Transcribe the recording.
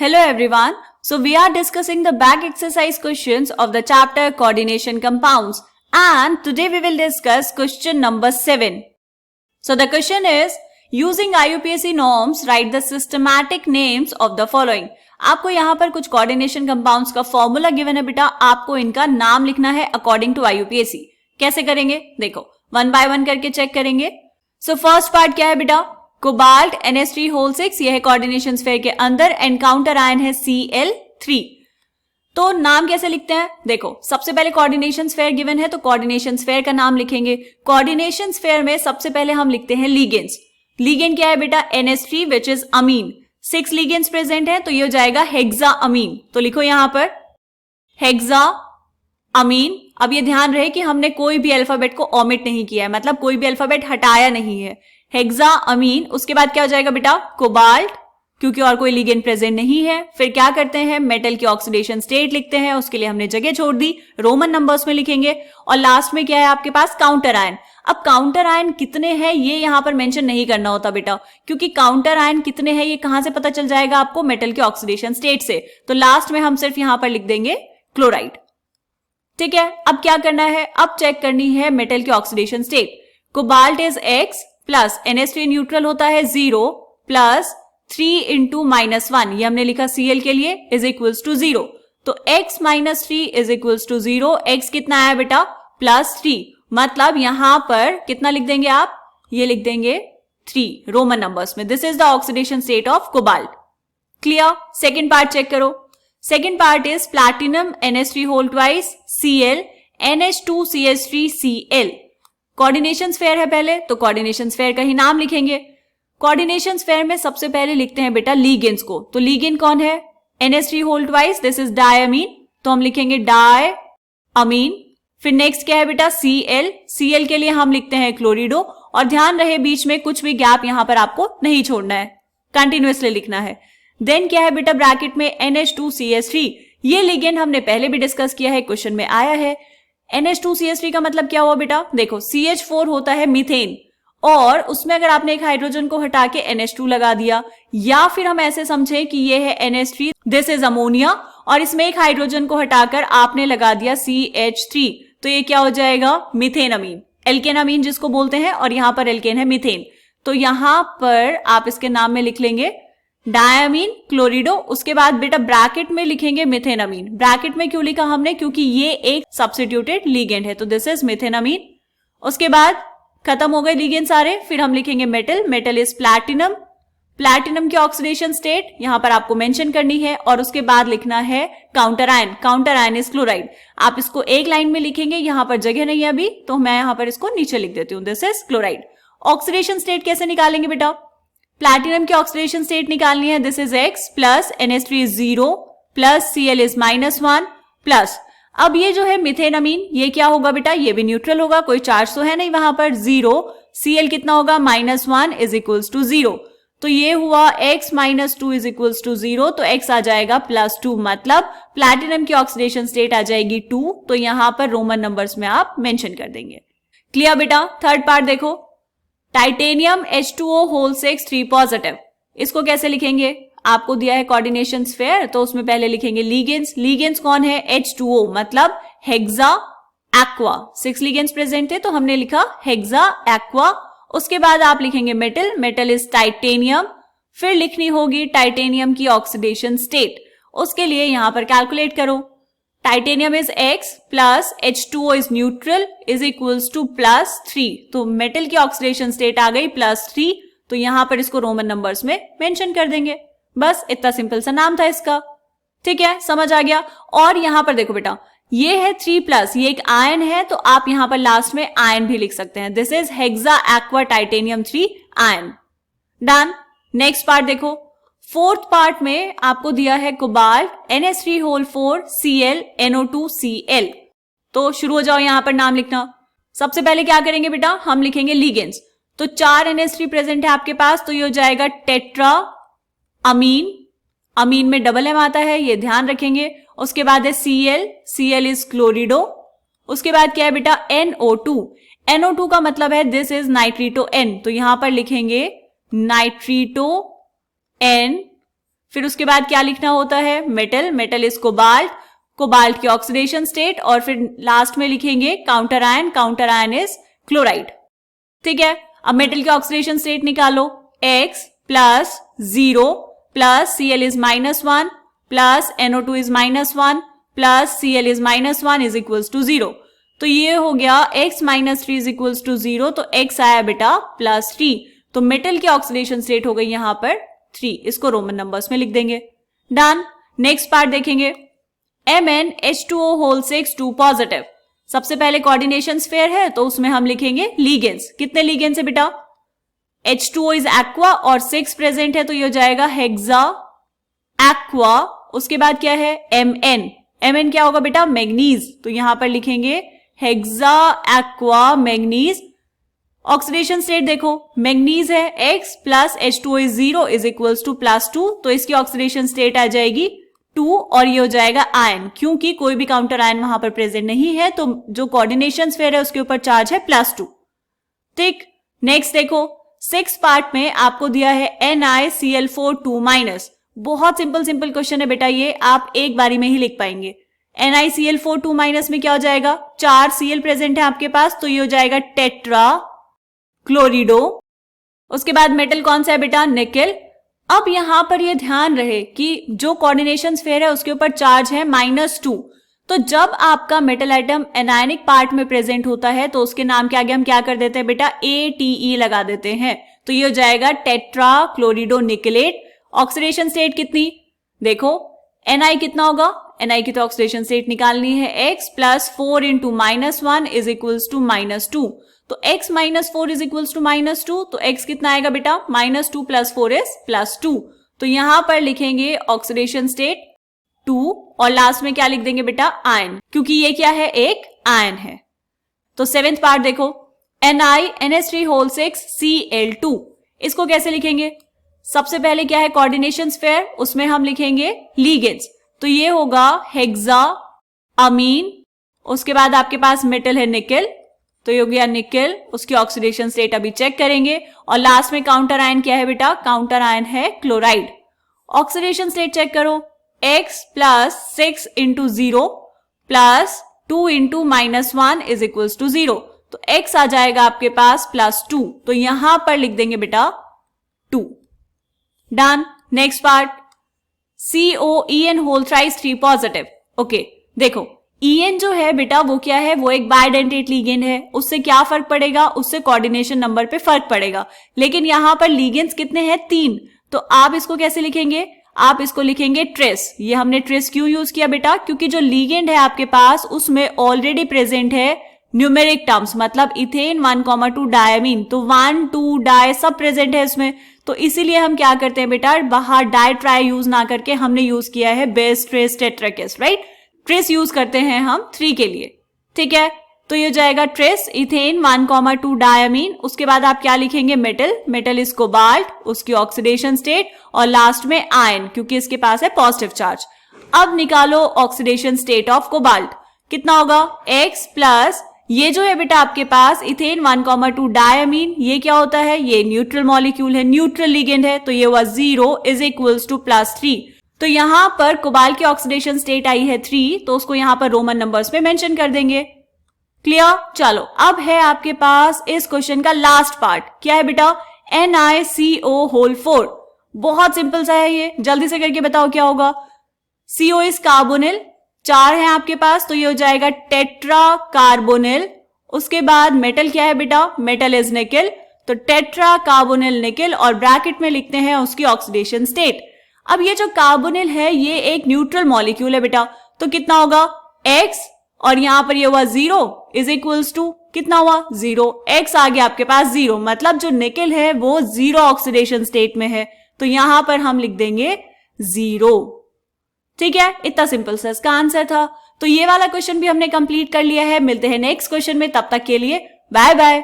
Hello everyone. So we are discussing the back exercise questions of the chapter coordination compounds, and today we will discuss question number 7. So the question is, using IUPAC norms write the systematic names of the following. आपको यहाँ पर कुछ coordination compounds का formula given है बेटा, आपको इनका नाम लिखना है अकॉर्डिंग टू IUPAC. कैसे करेंगे देखो, वन बाय वन करके चेक करेंगे. सो फर्स्ट पार्ट क्या है बेटा, कोबाल्ट NH3 यह है कोऑर्डिनेशन स्फीयर के अंदर, एंड काउंटर आयन है Cl3. तो नाम कैसे लिखते हैं देखो, सबसे पहले कोऑर्डिनेशन स्फीयर गिवन है तो कोऑर्डिनेशन स्फीयर का नाम लिखेंगे. कोऑर्डिनेशन स्फीयर में सबसे पहले हम लिखते हैं लीगेंड्स. लीगेंड क्या है बेटा, NH3 which is amine. 6 ligands present है तो ये हो जाएगा हेक्सा अमीन. तो लिखो यहां पर हेक्सा अमीन. अब ये ध्यान रहे कि हमने कोई भी अल्फाबेट को ओमिट नहीं किया है, मतलब कोई भी अल्फाबेट हटाया नहीं है. हेक्सा अमीन. उसके बाद क्या हो जाएगा बेटा, कोबाल्ट, क्योंकि और कोई लिगेंड प्रेजेंट नहीं है. फिर क्या करते हैं, मेटल की ऑक्सीडेशन स्टेट लिखते हैं, उसके लिए हमने जगह छोड़ दी, रोमन नंबर्स में लिखेंगे. और लास्ट में क्या है आपके पास, काउंटर आयन. अब काउंटर आयन कितने हैं ये यहां पर मेंशन नहीं करना होता बेटा, क्योंकि काउंटर आयन कितने हैं ये कहां से पता चल जाएगा आपको, मेटल के ऑक्सीडेशन स्टेट से. तो लास्ट में हम सिर्फ यहां पर लिख देंगे क्लोराइड. ठीक है, अब क्या करना है, अब चेक करनी है मेटल की oxidation state. Cobalt is X plus NH3 neutral होता है 0 प्लस 3 इंटू -1, ये हमने लिखा Cl के लिए, इज इक्वल्स टू 0. तो x minus 3 is equals to 0. x कितना आया बेटा, +3. मतलब यहां पर कितना लिख देंगे आप, ये लिख देंगे 3 रोमन नंबर्स में. This is the oxidation state of cobalt. Clear. Second part check करो. Second part is platinum NH3 Cl NH2CH3Cl. Coordination sphere है पहले, तो कोऑर्डिनेशन स्फीयर का ही नाम लिखेंगे. कोऑर्डिनेशन स्फीयर में सबसे पहले लिखते हैं बेटा लीगेंड्स को. तो लीगेंड कौन है, NH3 दिस इज डायमीन, तो हम लिखेंगे डाय अमीन. फिर नेक्स्ट क्या है बेटा, Cl के लिए हम लिखते हैं क्लोरिडो. और ध्यान रहे बीच में कुछ भी गैप यहां पर आपको नहीं छोड़ना है, कंटिन्यूअसली लिखना है. देन क्या है बेटा, ब्रैकेट में NH2CH3. ये लिगेंड हमने पहले भी डिस्कस किया है, क्वेश्चन में आया है. NH2CH3 का मतलब क्या हुआ बेटा, देखो CH4 होता है मीथेन, और उसमें अगर आपने एक हाइड्रोजन को हटा के NH2 लगा दिया, या फिर हम ऐसे समझें कि ये है NH3 दिस इज अमोनिया, और इसमें एक हाइड्रोजन को हटाकर आपने लगा दिया CH3, तो ये क्या हो जाएगा, मीथेन अमीन, एल्केन अमीन जिसको बोलते हैं, और यहां पर एल्केन है मीथेन. तो यहां पर आप इसके नाम में लिख लेंगे डायमीन क्लोरिडो. उसके बाद बेटा ब्रैकेट में लिखेंगे मिथेनामीन. ब्रैकेट में क्यों लिखा हमने, क्योंकि ये एक सब्स्टिट्यूटेड लिगेंड है, तो दिस इज मिथेनामीन. उसके बाद खत्म हो गए लिगेंड सारे. फिर हम लिखेंगे metal. Metal is platinum. Platinum की ऑक्सीडेशन स्टेट यहां पर आपको मेंशन करनी है. और उसके बाद लिखना है counter ion. Counter ion is chloride. आप इसको एक लाइन में लिखेंगे, यहां पर जगह नहीं है अभी, तो मैं यहां पर इसको नीचे लिख देती हूं, this is chloride. Oxidation state कैसे निकालेंगे बेटा, प्लैटिनम की ऑक्सीडेशन स्टेट निकालनी है. This is X plus NH3 is 0 plus Cl is -1 plus, अब ये जो है मिथेनामीन, ये क्या होगा बेटा, ये भी न्यूट्रल होगा, कोई चार्ज तो है नहीं वहां पर. 0 Cl कितना होगा, -1 इज इक्वल्स टू 0. तो ये हुआ X minus 2 is equals to 0, तो X आ जाएगा +2, मतलब प्लैटिनम की ऑक्सीडेशन स्टेट आ जाएगी 2. तो यहां पर रोमन नंबर्स में आप मेंशन कर देंगे. क्लियर बेटा. थर्ड पार्ट देखो, टाइटेनियम H2O6 3 पॉजिटिव. इसको कैसे लिखेंगे, आपको दिया है कोऑर्डिनेशन स्फीयर, तो उसमें पहले लिखेंगे लीगेंड्स. लीगेंड्स कौन है, H2O, मतलब हेक्सा एक्वा. 6 लीगेंड्स प्रेजेंट थे तो हमने लिखा हेक्सा एक्वा. उसके बाद आप लिखेंगे मेटल. Metal is titanium. फिर लिखनी होगी टाइटेनियम की ऑक्सीडेशन स्टेट. उसके लिए यहां पर कैलकुलेट करो. Titanium is X plus H2O is neutral is equals to +3. तो मेटल की ऑक्सीडेशन स्टेट आ गई +3, तो यहां पर इसको रोमन नंबर्स में मेंशन कर देंगे. बस इतना सिंपल सा नाम था इसका. ठीक है, समझ आ गया. और यहां पर देखो बेटा, ये है 3+, ये एक आयन है, तो आप यहां पर लास्ट में आयन भी लिख सकते हैं. This is hexa aqua titanium 3 ion. Done. Next part देखो, फोर्थ पार्ट में आपको दिया है कोबाल्ट NH3 Cl NO2Cl. तो शुरू हो जाओ यहां पर नाम लिखना. सबसे पहले क्या करेंगे बेटा, हम लिखेंगे लीगेंड्स. तो 4 NH3 प्रेजेंट है आपके पास, तो ये हो जाएगा टेट्रा अमीन. अमीन में डबल M आता है, ये ध्यान रखेंगे. उसके बाद है Cl इज क्लोरिडो. उसके बाद क्या है बेटा, NO2 का मतलब है दिस इज नाइट्रीटो N, तो यहां पर लिखेंगे नाइट्रीटो N. फिर उसके बाद क्या लिखना होता है, metal, metal is cobalt, cobalt की ऑक्सीडेशन स्टेट, और फिर लास्ट में लिखेंगे counter ion, counter ion is chloride. ठीक है, अब मेटल की ऑक्सीडेशन स्टेट निकालो, X plus 0 plus Cl is -1 plus NO2 is -1 plus Cl is -1 is equals to 0। तो ये हो गया x minus 3 is equals to 0, तो x आया बेटा +3। तो मेटल की ऑक्सीडेशन स्टेट हो गई यहां पर 3, इसको रोमन नंबर्स में लिख देंगे। डन। नेक्स्ट पार्ट देखेंगे, MnH2O होल 6 2 पॉजिटिव। सबसे पहले कोऑर्डिनेशन स्फीयर है तो उसमें हम लिखेंगे लीगेंस। कितने लीगेंस है बेटा, H2O इज एक्वा और 6 प्रेजेंट है तो ये हो जाएगा हेक्सा एक्वा। उसके बाद क्या है, Mn क्या होगा बेटा, मैग्नीज, तो यहां पर लिखेंगे hexa aqua manganese. Oxidation state देखो, मैग्नीज है X plus H2O is 0 is equals to +2, तो इसकी ऑक्सीडेशन स्टेट आ जाएगी 2 और ये हो जाएगा आयन, क्योंकि कोई भी काउंटर आयन वहां पर प्रेजेंट नहीं है तो जो कोऑर्डिनेशन स्फीयर है उसके ऊपर चार्ज है +2। ठीक, नेक्स्ट देखो, 6 पार्ट में आपको दिया है NiCl4 2-। बहुत सिंपल क्वेश्चन है बेटा, ये आप एक बारी में ही लिख पाएंगे। NiCl4 2- में क्या हो जाएगा, 4 Cl प्रेजेंट है आपके पास तो ये हो जाएगा टेट्रा क्लोरिडो। उसके बाद मेटल कौन सा है बेटा, निकेल। अब यहां पर ये ध्यान रहे कि जो कोऑर्डिनेशन स्फीयर है उसके ऊपर चार्ज है -2, तो जब आपका मेटल आइटम एनायनिक पार्ट में प्रेजेंट होता है तो उसके नाम के आगे हम क्या कर देते हैं बेटा, ATE लगा देते हैं, तो ये हो जाएगा टेट्रा क्लोरिडो निकेलेट। ऑक्सीडेशन स्टेट कितनी देखो, Na कितना होगा, Na की तो ऑक्सीडेशन स्टेट निकालनी है, X plus 4 into -1 is equals to -2, तो X minus 4 is equals to -2, तो X कितना आएगा बेटा, -2 प्लस 4 इज +2, तो यहां पर लिखेंगे ऑक्सीडेशन स्टेट 2 और लास्ट में क्या लिख देंगे बेटा, आयन, क्योंकि ये क्या है, एक आयन है। तो 7th पार्ट देखो, NiNH3 होल 6 Cl2, इसको कैसे लिखेंगे, सबसे पहले क्या है कोऑर्डिनेशन स्फीयर, उसमें हम लिखेंगे लीगेंस, तो ये होगा हेक्सा अमीन। उसके बाद आपके पास मेटल है निकेल, तो ये हो गया निकेल, उसकी ऑक्सीडेशन स्टेट अभी चेक करेंगे, और लास्ट में काउंटर आयन क्या है बेटा, काउंटर आयन है क्लोराइड। ऑक्सीडेशन स्टेट चेक करो, X plus 6 into 0 plus 2 into -1 is equals to 0, तो X आ जाएगा आपके पास +2, तो यहां पर लिख देंगे बेटा 2। Done. Next part, COEN whole thrice 3 positive. Okay, देखो En जो है बेटा वो क्या है, वो एक बाइडेंटेट लीगेंड है, उससे क्या फर्क पड़ेगा, उससे कोऑर्डिनेशन नंबर पे फर्क पड़ेगा, लेकिन यहां पर लीगेंड्स कितने हैं, 3, तो आप इसको कैसे लिखेंगे, आप इसको लिखेंगे ट्रेस। ये हमने ट्रेस क्यों यूज किया बेटा, क्योंकि जो लीगेंड है आपके पास उसमें ऑलरेडी प्रेजेंट है न्यूमेरिक टर्म्स, मतलब इथेन 1,2 डायमीन, तो 1 2 डाई सब प्रेजेंट है इसमें, तो इसीलिए हम क्या करते हैं बेटा, बाहर डाई ट्राई यूज ना करके हमने यूज किया है बेस ट्रेस टेट्राकेस, राइट। ट्रेस यूज करते हैं हम 3 के लिए, ठीक है, तो ये जाएगा ट्रेस इथेन 1,2 डायमीन। उसके बाद आप क्या लिखेंगे, मेटल, मेटल इज कोबाल्ट, उसकी ऑक्सीडेशन स्टेट, और लास्ट में आयन, क्योंकि इसके पास है पॉजिटिव चार्ज। अब निकालो ऑक्सीडेशन स्टेट ऑफ कोबाल्ट, कितना होगा, X प्लस ये जो है बेटा आपके पास इथेन 1,2 डायमीन, ये क्या होता है, ये न्यूट्रल मॉलिक्यूल है, न्यूट्रल लिगेंड है, तो ये हुआ 0 इज इक्वल्स टू +3। तो यहां पर कोबाल्ट की ऑक्सीडेशन स्टेट आई है 3, तो उसको यहां पर रोमन नंबर्स में मेंशन कर देंगे। क्लियर। चलो अब है आपके पास इस क्वेश्चन का लास्ट पार्ट, क्या है बेटा, NiCO होल 4। बहुत सिंपल सा है ये, जल्दी से करके बताओ क्या होगा। CO इज कार्बोनिल, 4 है आपके पास, तो ये हो जाएगा टेट्रा कार्बोनिल। उसके बाद मेटल क्या है बेटा, मेटल इज निकेल, तो टेट्रा कार्बोनिल निकेल, और ब्रैकेट में लिखते हैं उसकी ऑक्सीडेशन स्टेट। अब ये जो कार्बोनिल है ये एक न्यूट्रल मॉलिक्यूल है बेटा, तो कितना होगा, X, और यहां पर ये हुआ 0 इज इक्वल्स टू कितना हुआ, 0, X आ गया आपके पास 0, मतलब जो निकेल है वो 0 ऑक्सीडेशन स्टेट में है, तो यहां पर हम लिख देंगे 0। ठीक है, इतना सिंपल सा इसका आंसर था। तो ये वाला क्वेश्चन भी हमने कंप्लीट कर लिया है। मिलते हैं नेक्स्ट क्वेश्चन में, तब तक के लिए बाय बाय।